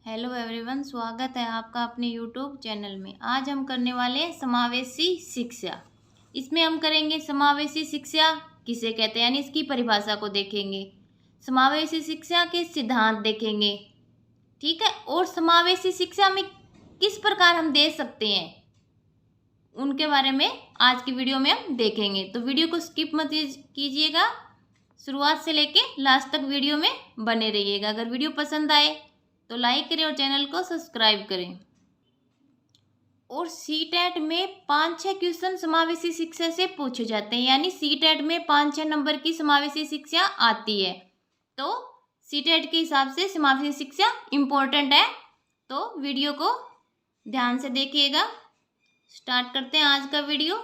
Hello everyone, स्वागत है आपका अपने यूट्यूब चैनल में। आज हम करने वाले हैं समावेशी शिक्षा। इसमें हम करेंगे समावेशी शिक्षा किसे कहते हैं, यानी इसकी परिभाषा को देखेंगे। समावेशी शिक्षा के सिद्धांत देखेंगे, ठीक है। और समावेशी शिक्षा में किस प्रकार हम दे सकते हैं, उनके बारे में आज की वीडियो में हम देखेंगे। तो वीडियो को स्किप मत कीजिएगा, शुरुआत से लेके लास्ट तक वीडियो में बने रहिएगा। अगर वीडियो पसंद आए तो लाइक करें और चैनल को सब्सक्राइब करें। और सीटेट में 5-6 क्वेश्चन समावेशी शिक्षा से पूछे जाते हैं, यानी सीटेट में 5-6 नंबर की समावेशी शिक्षा आती है। तो सीटेट के हिसाब से समावेशी शिक्षा इम्पोर्टेंट है, तो वीडियो को ध्यान से देखिएगा। स्टार्ट करते हैं आज का वीडियो।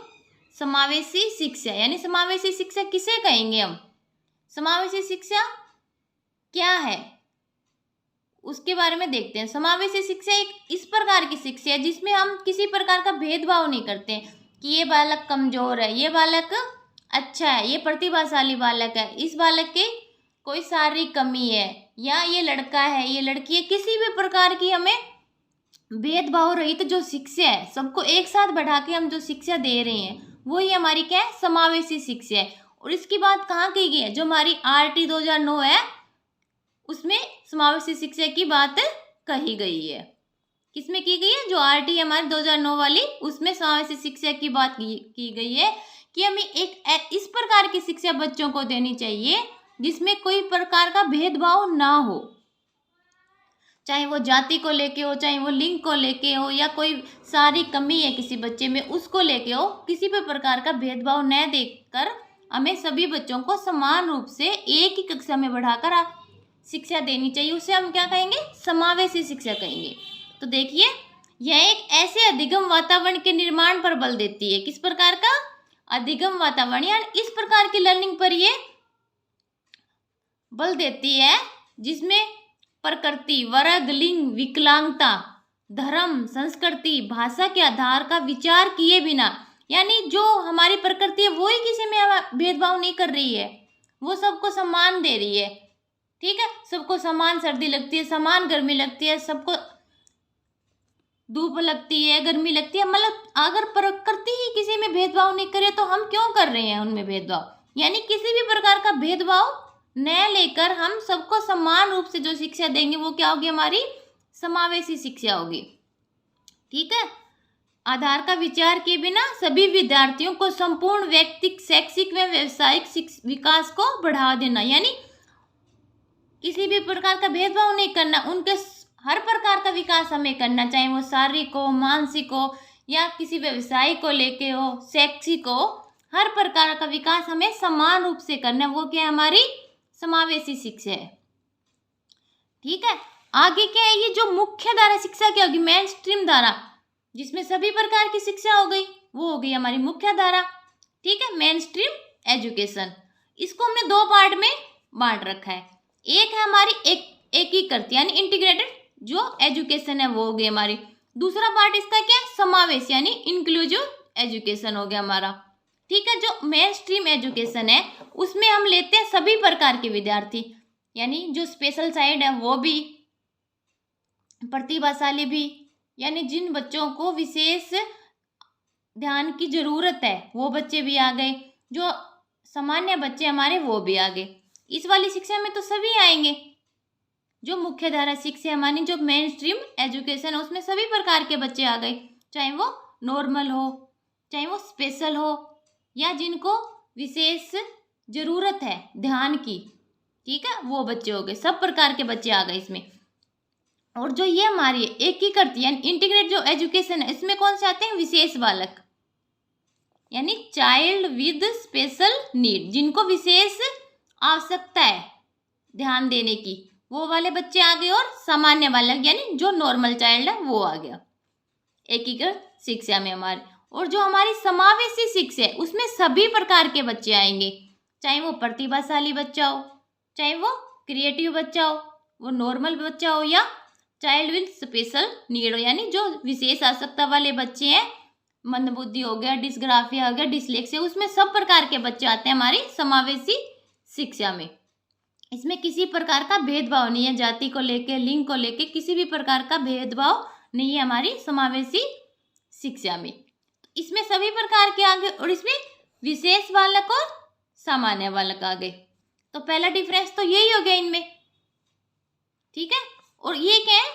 समावेशी शिक्षा यानी समावेशी शिक्षा किसे कहेंगे हम, समावेशी शिक्षा क्या है उसके बारे में देखते हैं। समावेशी शिक्षा एक इस प्रकार की शिक्षा है जिसमें हम किसी प्रकार का भेदभाव नहीं करते हैं कि ये बालक कमजोर है, ये बालक अच्छा है, ये प्रतिभाशाली बालक है, इस बालक के कोई शारीरिक कमी है, या ये लड़का है, ये लड़की है। किसी भी प्रकार की हमें भेदभाव रहित जो शिक्षा है, सबको एक साथ बैठा के हम जो शिक्षा दे रहे हैं, वो ही हमारी क्या है, समावेशी शिक्षा है। और इसकी बात कहाँ की गई है, जो हमारी RT 2009 है उसमें समावेशी शिक्षा की बात कही गई है। किसमें की गई है, जो RT हमारे 2009 वाली, उसमें समावेशी शिक्षा की बात की गई है कि हमें एक इस प्रकार की शिक्षा बच्चों को देनी चाहिए जिसमें कोई प्रकार का भेदभाव ना हो, चाहे वो जाति को लेके हो, चाहे वो लिंग को लेके हो, या कोई सारी कमी है किसी बच्चे में उसको लेके हो। किसी भी प्रकार का भेदभाव न देखकर हमें सभी बच्चों को समान रूप से एक ही कक्षा में बढ़ाकर शिक्षा देनी चाहिए। उसे हम क्या कहेंगे, समावेशी शिक्षा कहेंगे। तो देखिए, यह एक ऐसे अधिगम वातावरण के निर्माण पर बल देती है। किस प्रकार का अधिगम वातावरण, यानी इस प्रकार की लर्निंग पर ये बल देती है जिसमें प्रकृति, वर्ग, लिंग, विकलांगता, धर्म, संस्कृति, भाषा के आधार का विचार किए बिना, यानी जो हमारी प्रकृति है वो ही किसी में भेदभाव नहीं कर रही है, वो सबको सम्मान दे रही है, ठीक है। सबको समान सर्दी लगती है, समान गर्मी लगती है, सबको धूप लगती है, गर्मी लगती है। मतलब अगर प्रकृति ही किसी में भेदभाव नहीं करे तो हम क्यों कर रहे हैं उनमें भेदभाव। यानी किसी भी प्रकार का भेदभाव न लेकर हम सबको समान रूप से जो शिक्षा देंगे वो क्या होगी, हमारी समावेशी शिक्षा होगी, ठीक है। आधार का विचार किए बिना सभी विद्यार्थियों को संपूर्ण व्यक्तिगत, शैक्षिक व व्यावसायिक विकास को बढ़ावा देना, यानी किसी भी प्रकार का भेदभाव नहीं करना, उनके हर प्रकार का विकास हमें करना, चाहे वो शारीरिक हो, मानसिक हो, या किसी व्यवसाय को लेके हो, शैक्षिक हो, हर प्रकार का विकास हमें समान रूप से करना। वो क्या है, हमारी समावेशी शिक्षा है, ठीक है। आगे क्या है, ये जो मुख्य धारा शिक्षा क्या होगी, मेन स्ट्रीम धारा, जिसमें सभी प्रकार की शिक्षा हो गई, वो हो गई हमारी मुख्य धारा, ठीक है, मेन स्ट्रीम एजुकेशन। इसको हमने 2 पार्ट में बांट रखा है। एक है हमारी एकीकृत यानी इंटीग्रेटेड जो एजुकेशन है, वो हो गई हमारी। दूसरा पार्ट इसका क्या है, समावेश यानी इंक्लूसिव एजुकेशन हो गया हमारा, ठीक है। जो मेन स्ट्रीम एजुकेशन है उसमें हम लेते हैं सभी प्रकार के विद्यार्थी, यानी जो स्पेशल साइड है वो भी, प्रतिभाशाली भी, यानी जिन बच्चों को विशेष ध्यान की जरूरत है वो बच्चे भी आ गए, जो सामान्य बच्चे हमारे वो भी आ गए। इस वाली शिक्षा में तो सभी आएंगे। जो मुख्य धारा शिक्षा हमारी, जो मेन स्ट्रीम एजुकेशन है, उसमें सभी प्रकार के बच्चे आ गए, चाहे वो नॉर्मल हो, चाहे वो स्पेशल हो, या जिनको विशेष जरूरत है ध्यान की, ठीक है, वो बच्चे हो गए। सब प्रकार के बच्चे आ गए इसमें। और जो ये हमारी एकीकृत यानी इंटीग्रेट जो एजुकेशन है, इसमें कौन से आते हैं, विशेष बालक, यानी चाइल्ड विद स्पेशल नीड, जिनको विशेष आवश्यकता है ध्यान देने की, वो वाले बच्चे आ गए। और सामान्य बालक यानी जो नॉर्मल चाइल्ड है वो आ गया एकीकृत शिक्षा में हमारे। और जो हमारी समावेशी शिक्षा है उसमें सभी प्रकार के बच्चे आएंगे, चाहे वो प्रतिभाशाली बच्चा हो, चाहे वो क्रिएटिव बच्चा हो, वो नॉर्मल बच्चा हो, या चाइल्ड विद स्पेशल नीड हो, यानी जो विशेष आवश्यकता वाले बच्चे हैं, मंदबुद्धि हो गया, डिस्ग्राफिया हो गया, डिसलेक्सिया, उसमें सब प्रकार के बच्चे आते हैं हमारी समावेशी शिक्षा में, इसमें किसी प्रकार का भेदभाव नहीं है, जाति को लेके, लिंग को लेके किसी भी प्रकार का भेदभाव नहीं है हमारी समावेशी शिक्षा में। इसमें सभी प्रकार के आगे और इसमें विशेष बालक और सामान्य बालक आगे। तो पहला डिफरेंस तो यही हो गया इनमें, ठीक है। और ये क्या है,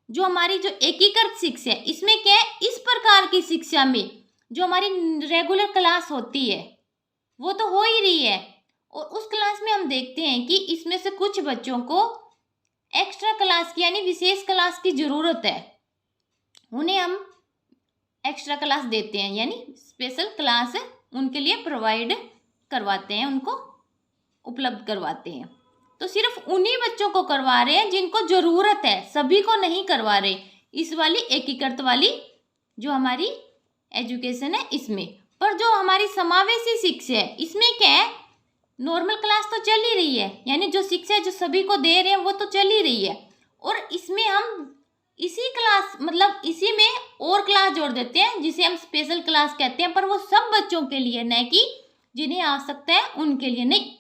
जो हमारी जो एकीकृत शिक्षा है इसमें क्या है, इस प्रकार की शिक्षा में जो हमारी रेगुलर क्लास होती है वो तो हो ही रही है, और उस क्लास में हम देखते हैं कि इसमें से कुछ बच्चों को एक्स्ट्रा क्लास की यानी विशेष क्लास की ज़रूरत है, उन्हें हम एक्स्ट्रा क्लास देते हैं यानी स्पेशल क्लास उनके लिए प्रोवाइड करवाते हैं, उनको उपलब्ध करवाते हैं। तो सिर्फ उन्हीं बच्चों को करवा रहे हैं जिनको ज़रूरत है, सभी को नहीं करवा रहे। इस वाली एकीकृत वाली जो हमारी एजुकेशन है इसमें। पर जो हमारी समावेशी शिक्षा है इसमें क्या है, नॉर्मल क्लास तो चल ही रही है, यानी जो शिक्षा जो सभी को दे रहे हैं वो तो चल ही रही है, और इसमें हम इसी क्लास मतलब इसी में और क्लास जोड़ देते हैं जिसे हम स्पेशल क्लास कहते हैं, पर वो सब बच्चों के लिए, न कि जिन्हें आवश्यकता है उनके लिए नहीं।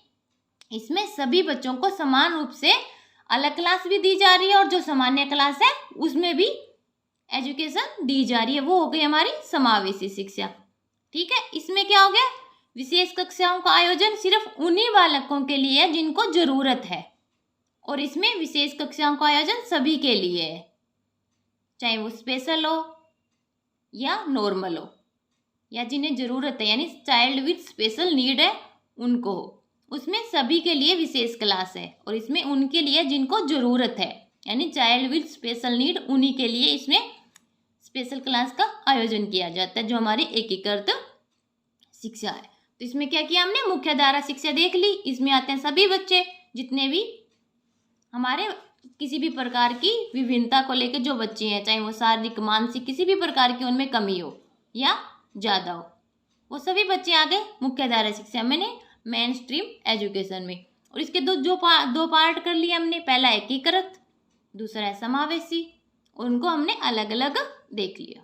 इसमें सभी बच्चों को समान रूप से अलग क्लास भी दी जा रही है, और जो सामान्य क्लास है उसमें भी एजुकेशन दी जा रही है, वो हो गई हमारी समावेशी शिक्षा, ठीक है। इसमें क्या हो गया, विशेष कक्षाओं का आयोजन सिर्फ उन्हीं बालकों के लिए है जिनको जरूरत है, और इसमें विशेष कक्षाओं का आयोजन सभी के लिए है, चाहे वो स्पेशल हो या नॉर्मल हो, या जिन्हें जरूरत है यानी चाइल्ड विद स्पेशल नीड है उनको हो, उसमें सभी के लिए विशेष क्लास है, और इसमें उनके लिए जिनको जरूरत है यानी चाइल्ड विद स्पेशल नीड उन्हीं के लिए इसमें स्पेशल क्लास का आयोजन किया जाता है, जो हमारी एकीकृत शिक्षा है। तो इसमें क्या किया हमने, मुख्य धारा शिक्षा देख ली, इसमें आते हैं सभी बच्चे जितने भी हमारे किसी भी प्रकार की विभिन्नता को लेकर जो बच्चे हैं, चाहे वो शारीरिक मानसिक किसी भी प्रकार की उनमें कमी हो या ज़्यादा हो, वो सभी बच्चे आ गए मुख्य धारा शिक्षा में, मेन स्ट्रीम एजुकेशन में। और इसके दो पार्ट कर लिए हमने, पहला एकीकृत, दूसरा है समावेशी, और उनको हमने अलग अलग देख लिया।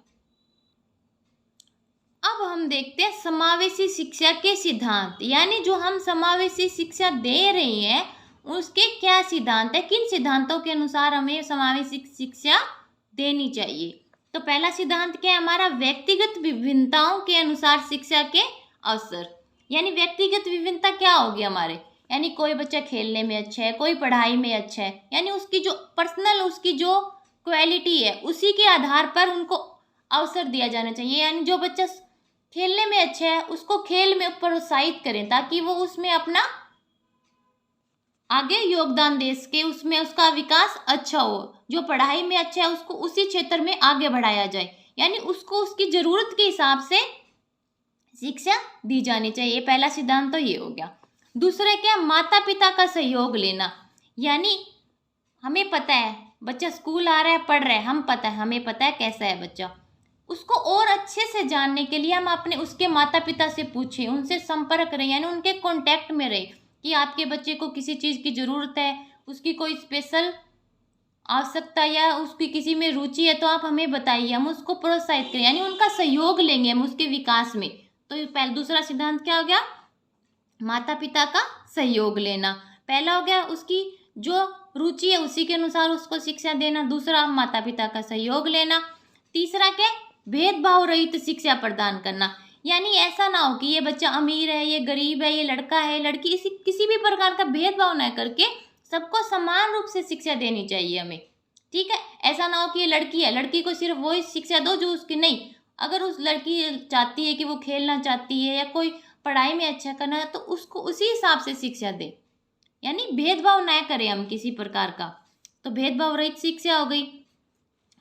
अब हम देखते हैं समावेशी शिक्षा के सिद्धांत, यानी जो हम समावेशी शिक्षा दे रहे हैं उसके क्या सिद्धांत है, किन सिद्धांतों के अनुसार हमें समावेशी शिक्षा देनी चाहिए। तो पहला सिद्धांत क्या है हमारा, व्यक्तिगत विभिन्नताओं के अनुसार शिक्षा के अवसर, यानी व्यक्तिगत विभिन्नता क्या होगी हमारे, यानी कोई बच्चा खेलने में अच्छा है, कोई पढ़ाई में अच्छा है, यानी उसकी जो पर्सनल उसकी जो क्वालिटी है उसी के आधार पर उनको अवसर दिया जाना चाहिए। यानी जो बच्चा खेलने में अच्छा है उसको खेल में प्रोत्साहित करें ताकि वो उसमें अपना आगे योगदान दे सके, उसमें उसका विकास अच्छा हो। जो पढ़ाई में अच्छा है उसको उसी क्षेत्र में आगे बढ़ाया जाए, यानी उसको उसकी ज़रूरत के हिसाब से शिक्षा दी जानी चाहिए। पहला सिद्धांत तो ये हो गया। दूसरा क्या, माता पिता का सहयोग लेना, यानी हमें पता है बच्चा स्कूल आ रहा है पढ़ रहा है, हमें पता है कैसा है बच्चा, उसको और अच्छे से जानने के लिए हम अपने उसके माता पिता से पूछें, उनसे संपर्क रहे, यानी उनके कांटेक्ट में रहे कि आपके बच्चे को किसी चीज़ की ज़रूरत है, उसकी कोई स्पेशल आवश्यकता या उसकी किसी में रुचि है तो आप हमें बताइए, हम उसको प्रोत्साहित करें, यानी उनका सहयोग लेंगे हम उसके विकास में। तो पहला दूसरा सिद्धांत क्या हो गया, माता पिता का सहयोग लेना। पहला हो गया उसकी जो रुचि है उसी के अनुसार उसको शिक्षा देना, दूसरा माता पिता का सहयोग लेना। तीसरा क्या, भेदभाव रहित शिक्षा प्रदान करना, यानी ऐसा ना हो कि ये बच्चा अमीर है, ये गरीब है, ये लड़का है, लड़की, इसी किसी भी प्रकार का भेदभाव न करके सबको समान रूप से शिक्षा देनी चाहिए हमें, ठीक है। ऐसा ना हो कि ये लड़की है, लड़की को सिर्फ वही शिक्षा दो जो उसकी, नहीं, अगर उस लड़की चाहती है कि वो खेलना चाहती है या कोई पढ़ाई में अच्छा करना है तो उसको उसी हिसाब से शिक्षा दे, यानी भेदभाव ना करें हम किसी प्रकार का। तो भेदभाव रहित शिक्षा हो गई।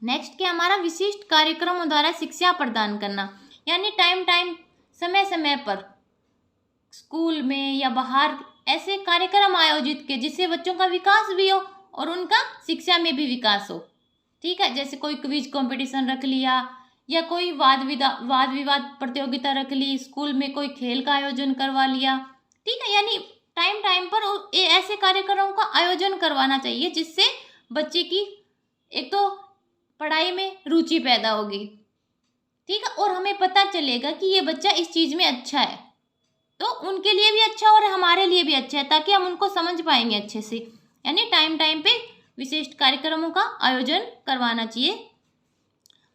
नेक्स्ट क्या हमारा, विशिष्ट कार्यक्रमों द्वारा शिक्षा प्रदान करना, यानी टाइम समय समय पर स्कूल में या बाहर ऐसे कार्यक्रम आयोजित किए जिससे बच्चों का विकास भी हो और उनका शिक्षा में भी विकास हो, ठीक है। जैसे कोई क्विज कंपटीशन रख लिया या कोई वाद विवाद प्रतियोगिता रख ली, स्कूल में कोई खेल का आयोजन करवा लिया, ठीक है। यानी टाइम पर ऐसे कार्यक्रमों का आयोजन करवाना चाहिए जिससे बच्चे की एक तो पढ़ाई में रुचि पैदा होगी, ठीक है, और हमें पता चलेगा कि ये बच्चा इस चीज़ में अच्छा है, तो उनके लिए भी अच्छा और हमारे लिए भी अच्छा है, ताकि हम उनको समझ पाएंगे अच्छे से। यानी टाइम टाइम पे विशिष्ट कार्यक्रमों का आयोजन करवाना चाहिए।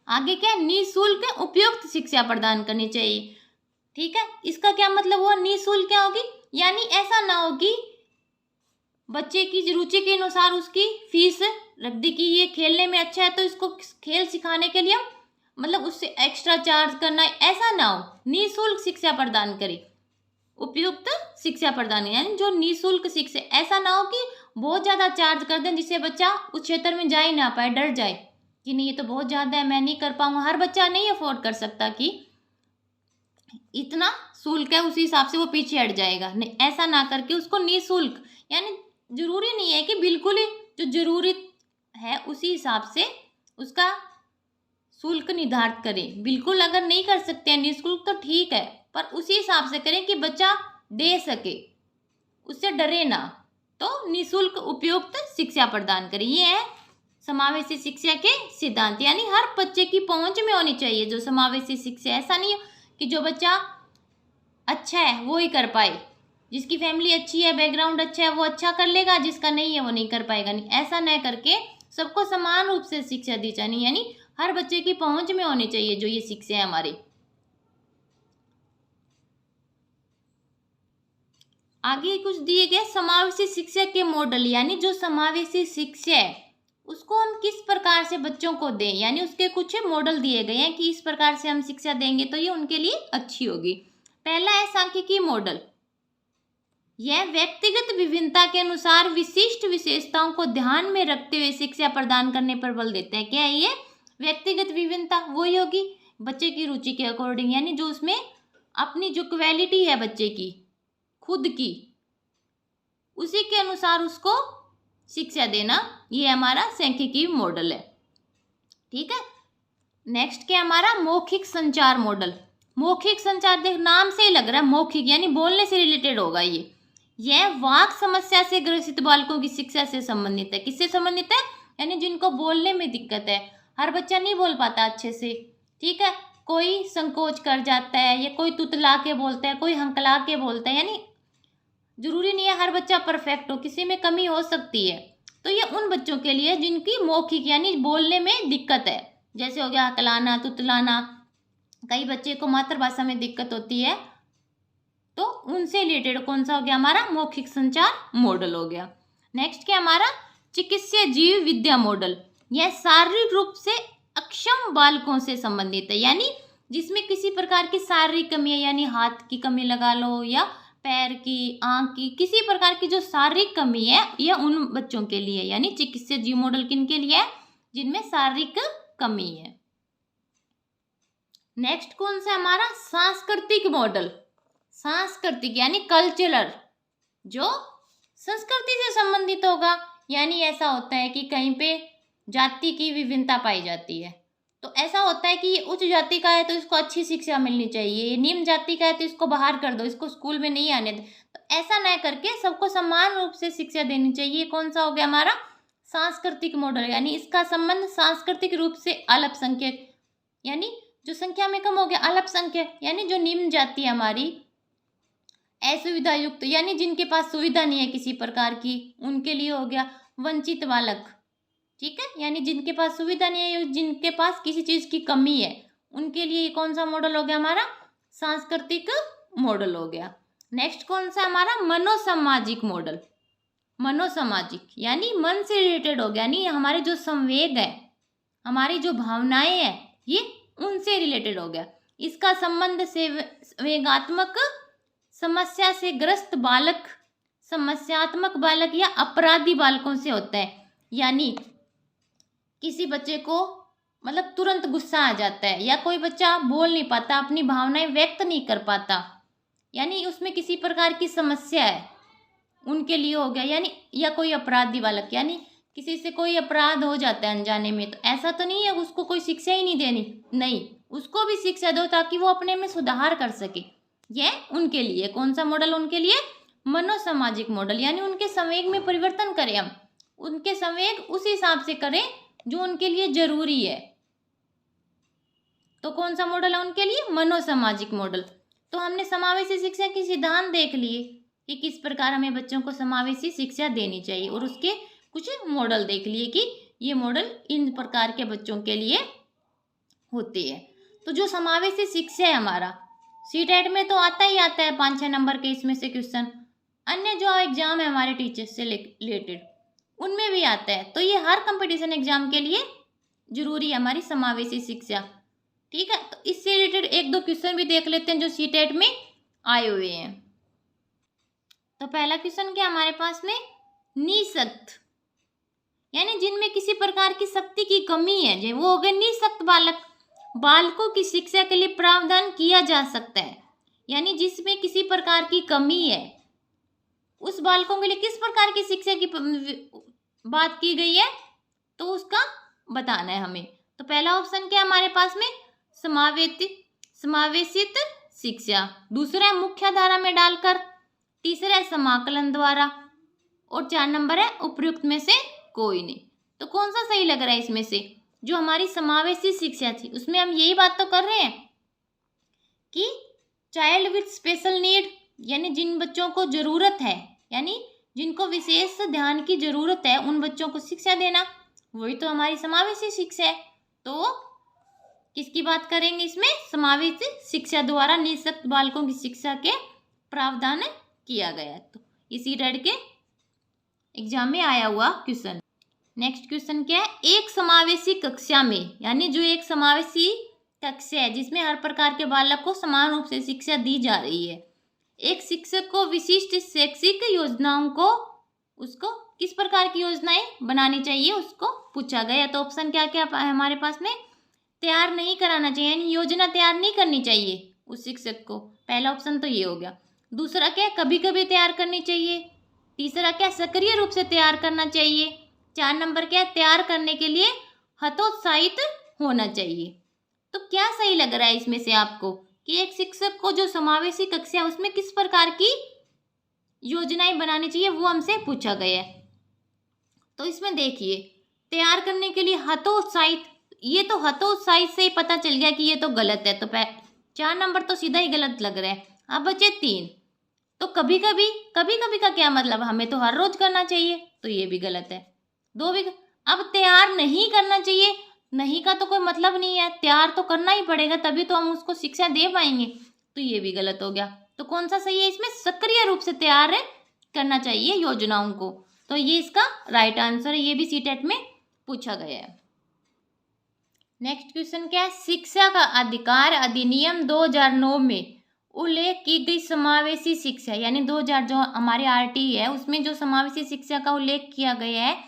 आगे क्या, निःशुल्क उपयुक्त शिक्षा प्रदान करनी चाहिए। ठीक है, इसका क्या मतलब हुआ, निःशुल्क क्या होगी, यानी ऐसा ना हो कि बच्चे की रुचि के अनुसार उसकी फीस रख दी कि ये खेलने में अच्छा है तो इसको खेल सिखाने के लिए हम मतलब उससे एक्स्ट्रा चार्ज करना है, ऐसा ना हो। निःशुल्क शिक्षा प्रदान करें, उपयुक्त शिक्षा प्रदान, यानी जो निःशुल्क शिक्षा, ऐसा ना हो कि बहुत ज़्यादा चार्ज कर दें जिससे बच्चा उस क्षेत्र में जा ही ना पाए, डर जाए कि नहीं ये तो बहुत ज़्यादा है, मैं नहीं कर पाऊंगा। हर बच्चा नहीं अफोर्ड कर सकता कि इतना शुल्क है, उसी हिसाब से वो पीछे हट जाएगा। नहीं, ऐसा ना करके उसको निःशुल्क, यानी जरूरी नहीं है कि बिल्कुल ही जो जरूरी है उसी हिसाब से उसका शुल्क निर्धारित करें। बिल्कुल अगर नहीं कर सकते हैं निःशुल्क तो ठीक है, पर उसी हिसाब से करें कि बच्चा दे सके, उससे डरे ना। तो निःशुल्क उपयुक्त शिक्षा प्रदान करें, ये है समावेशी शिक्षा के सिद्धांत। यानी हर बच्चे की पहुंच में होनी चाहिए जो समावेशी शिक्षा। ऐसा नहीं हो कि जो बच्चा अच्छा है वो ही कर पाए, जिसकी फैमिली अच्छी है, बैकग्राउंड अच्छा है, वो अच्छा कर लेगा, जिसका नहीं है वो नहीं कर पाएगा। नहीं, ऐसा न करके सबको समान रूप से शिक्षा दी जानी, यानी हर बच्चे की पहुंच में होनी चाहिए जो ये शिक्षा है हमारी। आगे कुछ दिए गए समावेशी शिक्षा के मॉडल, यानी जो समावेशी शिक्षा है उसको हम किस प्रकार से बच्चों को दें, यानी उसके कुछ मॉडल दिए गए हैं कि इस प्रकार से हम शिक्षा देंगे तो ये उनके लिए अच्छी होगी। पहला है सांख्यिकी मॉडल। यह व्यक्तिगत विभिन्नता के अनुसार विशिष्ट विशेषताओं को ध्यान में रखते हुए शिक्षा प्रदान करने पर बल देते हैं। क्या है ये, व्यक्तिगत विभिन्नता वही होगी बच्चे की रुचि के अकॉर्डिंग, यानी जो उसमें अपनी जो क्वालिटी है बच्चे की खुद की, उसी के अनुसार उसको शिक्षा देना, ये हमारा सांख्यिकी मॉडल है। ठीक है, नेक्स्ट क्या हमारा मौखिक संचार मॉडल। मौखिक संचार, देख नाम से ही लग रहा है मौखिक, यानी बोलने से रिलेटेड होगा ये। यह वाक समस्या से ग्रसित बालकों की शिक्षा से संबंधित है। किससे संबंधित है, यानी जिनको बोलने में दिक्कत है। हर बच्चा नहीं बोल पाता अच्छे से, ठीक है, कोई संकोच कर जाता है, या कोई तुतला के बोलता है, कोई हंकला के बोलता है, यानी जरूरी नहीं है हर बच्चा परफेक्ट हो, किसी में कमी हो सकती है। तो ये उन बच्चों के लिए जिनकी मौखिक यानी बोलने में दिक्कत है, जैसे हो गया हकलाना, तुतलाना, कई बच्चे को मातृभाषा में दिक्कत होती है, तो उनसे रिलेटेड कौन सा हो गया हमारा मौखिक संचार मॉडल हो गया। नेक्स्ट क्या हमारा चिकित्सीय जीव विद्या मॉडल। यह शारीरिक रूप से अक्षम बालकों से संबंधित है, यानी जिसमें किसी प्रकार की शारीरिक कमी है, यानी हाथ की कमी लगा लो या पैर की, आंख की, किसी प्रकार की जो शारीरिक कमी है, यह उन बच्चों के लिए, यानी चिकित्सीय जीव मॉडल किन के लिए है, जिनमें शारीरिक कमी है। नेक्स्ट कौन सा हमारा सांस्कृतिक मॉडल। सांस्कृतिक यानी कल्चरल, जो संस्कृति से संबंधित होगा, यानी ऐसा होता है कि कहीं पे जाति की विभिन्नता पाई जाती है, तो ऐसा होता है कि ये उच्च जाति का है तो इसको अच्छी शिक्षा मिलनी चाहिए, ये निम्न जाति का है तो इसको बाहर कर दो, इसको स्कूल में नहीं आने दो। तो ऐसा न करके सबको समान रूप से शिक्षा देनी चाहिए। कौन सा हो गया हमारा सांस्कृतिक मॉडल, यानी इसका संबंध सांस्कृतिक रूप से अल्पसंख्यक, यानी जो संख्या में कम हो गया अल्पसंख्यक, यानी जो निम्न जाति है हमारी, असुविधा युक्त, यानी जिनके पास सुविधा नहीं है किसी प्रकार की, उनके लिए हो गया वंचित बालक। ठीक है, यानी जिनके पास सुविधा नहीं है, जिनके पास किसी चीज की कमी है, उनके लिए कौन सा मॉडल हो गया हमारा सांस्कृतिक मॉडल हो गया। नेक्स्ट कौन सा हमारा मनोसामाजिक मॉडल। मनोसामाजिक यानी मन से रिलेटेड हो गया, यानी हमारे जो संवेग है, हमारी जो भावनाएं है, ये उनसे रिलेटेड हो गया। इसका संबंध से वेगात्मक समस्या से ग्रस्त बालक, समस्यात्मक बालक या अपराधी बालकों से होता है। यानी किसी बच्चे को मतलब तुरंत गुस्सा आ जाता है, या कोई बच्चा बोल नहीं पाता, अपनी भावनाएं व्यक्त नहीं कर पाता, यानी उसमें किसी प्रकार की समस्या है, उनके लिए हो गया। यानी या कोई अपराधी बालक, यानी किसी से कोई अपराध हो जाता है अनजाने में, तो ऐसा तो नहीं है उसको कोई शिक्षा ही नहीं देनी, नहीं, उसको भी शिक्षा दो ताकि वो अपने में सुधार कर सके। यह उनके लिए कौन सा मॉडल, उनके लिए मनोसामाजिक मॉडल, यानी उनके संवेग में परिवर्तन करें हम, उनके संवेग उस हिसाब से करें जो उनके लिए जरूरी है। तो कौन सा मॉडल है उनके लिए मनोसामाजिक मॉडल। तो हमने समावेशी शिक्षा के सिद्धांत देख लिए कि किस प्रकार हमें बच्चों को समावेशी शिक्षा देनी चाहिए, और उसके कुछ मॉडल देख लिए कि ये मॉडल इन प्रकार के बच्चों के लिए होती है। तो जो समावेशी शिक्षा है हमारा सीटेट में तो आता ही आता है 5-6 नंबर के इसमें से क्वेश्चन, अन्य जो एग्जाम है हमारे टीचर्स से रिलेटेड उनमें भी आता है। तो ये हर कंपटीशन एग्जाम के लिए जरूरी है हमारी समावेशी शिक्षा। ठीक है, तो इससे रिलेटेड 1-2 क्वेश्चन भी देख लेते हैं जो सीटेट में आए हुए हैं। तो पहला क्वेश्चन क्या हमारे पास में, निःशक्त यानी जिनमें किसी प्रकार की शक्ति की कमी है, जो वो हो गए निःशक्त बालक। बालकों की शिक्षा के लिए प्रावधान किया जा सकता है, यानी जिसमें किसी प्रकार की कमी है उस बालकों के लिए किस प्रकार की शिक्षा की बात की गई है, तो उसका बताना है हमें। तो पहला ऑप्शन क्या हमारे पास में, समावेशित शिक्षा। दूसरा है मुख्य धारा में डालकर। तीसरा है समाकलन द्वारा, और 4 नंबर है उपयुक्त में से कोई नहीं। तो कौन सा सही लग रहा है इसमें से, जो हमारी समावेशी शिक्षा थी उसमें हम यही बात तो कर रहे हैं कि चाइल्ड विथ स्पेशल नीड, यानी जिन बच्चों को जरूरत है, यानी जिनको विशेष ध्यान की जरूरत है उन बच्चों को शिक्षा देना, वही तो हमारी समावेशी शिक्षा है। तो किसकी बात करेंगे इसमें, समावेशी शिक्षा द्वारा निःशक्त बालकों की शिक्षा के प्रावधान किया गया। तो इसी रेड के एग्जाम में आया हुआ क्वेश्चन। नेक्स्ट क्वेश्चन क्या है, एक समावेशी कक्षा में, यानी जो एक समावेशी कक्षा है जिसमें हर प्रकार के बालक को समान रूप से शिक्षा दी जा रही है, एक शिक्षक को विशिष्ट शैक्षिक योजनाओं को, उसको किस प्रकार की योजनाएं बनानी चाहिए उसको पूछा गया। तो ऑप्शन क्या क्या है हमारे पास में, तैयार नहीं कराना चाहिए, यानी योजना तैयार नहीं करनी चाहिए उस शिक्षक को, पहला ऑप्शन तो ये हो गया। दूसरा क्या, कभी कभी तैयार करनी चाहिए। तीसरा क्या, सक्रिय रूप से तैयार करना चाहिए। 4 नंबर क्या, तैयार करने के लिए हतोत्साहित होना चाहिए। तो क्या सही लग रहा है इसमें से आपको कि एक शिक्षक को जो समावेशी कक्षा है उसमें किस प्रकार की योजनाएं बनानी चाहिए, वो हमसे पूछा गया है। तो इसमें देखिए, तैयार करने के लिए हतोत्साहित, ये तो हतोत्साहित से ही पता चल गया कि ये तो गलत है, तो 4 नंबर तो सीधा ही गलत लग रहा है। अब बचे 3, तो कभी कभी का क्या मतलब, हमें तो हर रोज करना चाहिए, तो ये भी गलत है। 2 भी। अब तैयार नहीं करना चाहिए, नहीं का तो कोई मतलब नहीं है, तैयार तो करना ही पड़ेगा तभी तो हम उसको शिक्षा दे पाएंगे, तो ये भी गलत हो गया। तो कौन सा सही है इसमें, सक्रिय रूप से तैयार करना चाहिए योजनाओं को, तो ये इसका राइट आंसर है, ये भी सीटेट में पूछा गया है। नेक्स्ट क्वेश्चन क्या है, शिक्षा का अधिकार अधिनियम 2009 में उल्लेख की गई समावेशी शिक्षा, यानी 2000 जो हमारे आरटी है उसमें जो समावेशी शिक्षा का उल्लेख किया गया है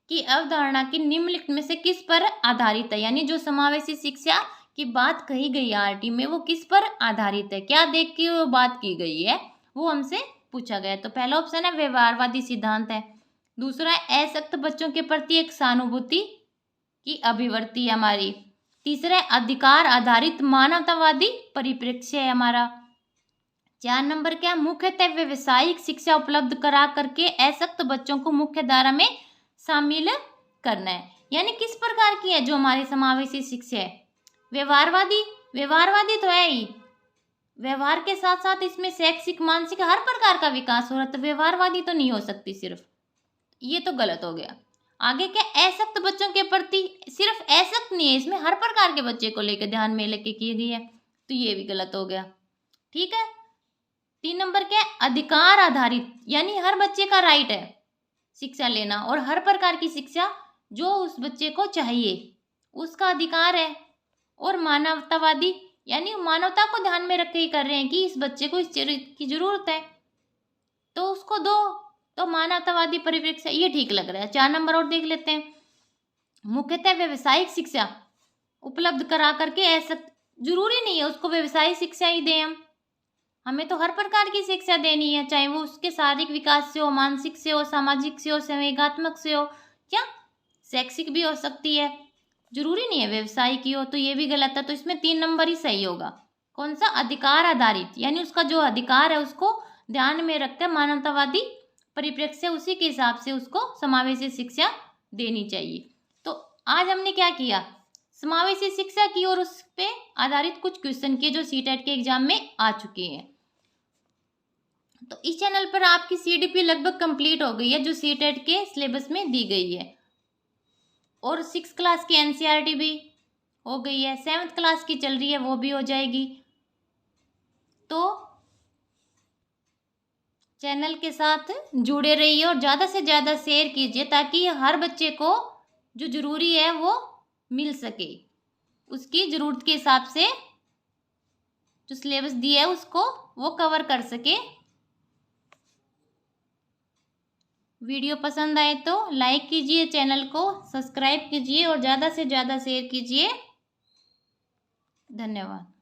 कि अवधारणा की निम्नलिखित में से किस पर आधारित है, यानी जो समावेशी शिक्षा की बात कही गई आरटी में वो किस पर आधारित है, क्या देख के वो बात की गई है, वो हमसे पूछा गया। तो पहला ऑप्शन है व्यवहारवादी सिद्धांत है। दूसरा है असक्त बच्चों के प्रति एक सहानुभूति की अभिवृत्ति है हमारी। तीसरा है अधिकार आधारित मानवतावादी परिप्रेक्ष्य है हमारा। 4 नंबर क्या, मुख्यतः व्यवसायिक शिक्षा उपलब्ध करा करके असक्त बच्चों को मुख्य धारा में शामिल करना है, यानी किस प्रकार की है जो हमारी समावेशी शिक्षा है, व्यवहारवादी तो है ही, व्यवहार के साथ साथ इसमें शैक्षिक मानसिक हर प्रकार का विकास हो रहा है, तो व्यवहारवादी तो नहीं हो सकती सिर्फ, ये तो गलत हो गया। आगे क्या, असक्त बच्चों के प्रति, सिर्फ असक्त नहीं है इसमें हर प्रकार के बच्चे को लेकर ध्यान में लेके की गई है, तो ये भी गलत हो गया। ठीक है। 3 नंबर क्या, अधिकार आधारित, यानी हर बच्चे का राइट है शिक्षा लेना और हर प्रकार की शिक्षा जो उस बच्चे को चाहिए उसका अधिकार है। और मानवतावादी, यानी मानवता को ध्यान में रख के ही कर रहे हैं कि इस बच्चे को इस चीज की जरूरत है तो उसको दो, तो मानवतावादी परिप्रेक्ष्य ये ठीक लग रहा है। 4 नंबर और देख लेते हैं, मुख्यतः व्यवसायिक शिक्षा उपलब्ध करा करके, ऐसा जरूरी नहीं है उसको व्यवसायिक शिक्षा ही दें, हमें तो हर प्रकार की शिक्षा देनी है, चाहे वो उसके शारीरिक विकास से हो, मानसिक से हो, सामाजिक से हो, संवेगात्मक से हो, क्या शैक्षिक भी हो सकती है, जरूरी नहीं है व्यवसाय की हो, तो ये भी गलत है। तो इसमें 3 नंबर ही सही होगा। कौन सा, अधिकार आधारित, यानी उसका जो अधिकार है उसको ध्यान में रखकर मानवतावादी परिप्रेक्ष्य उसी के हिसाब से उसको समावेशी शिक्षा देनी चाहिए। तो आज हमने क्या किया, समावेशी शिक्षा की और उस पे आधारित कुछ क्वेश्चन के जो सीटेट के एग्जाम में आ चुके हैं। तो इस चैनल पर आपकी सीडीपी लगभग कंप्लीट हो गई है, जो सीटेट के सिलेबस में दी गई है, और 6 क्लास की एनसीईआरटी भी हो गई है, 7th क्लास की चल रही है, वो भी हो जाएगी। तो चैनल के साथ जुड़े रहिए और ज़्यादा से ज़्यादा शेयर कीजिए, ताकि हर बच्चे को जो ज़रूरी है वो मिल सके, उसकी ज़रूरत के हिसाब से जो सिलेबस दिया है उसको वो कवर कर सके। वीडियो पसंद आए तो लाइक कीजिए, चैनल को सब्सक्राइब कीजिए और ज़्यादा से ज़्यादा शेयर कीजिए। धन्यवाद।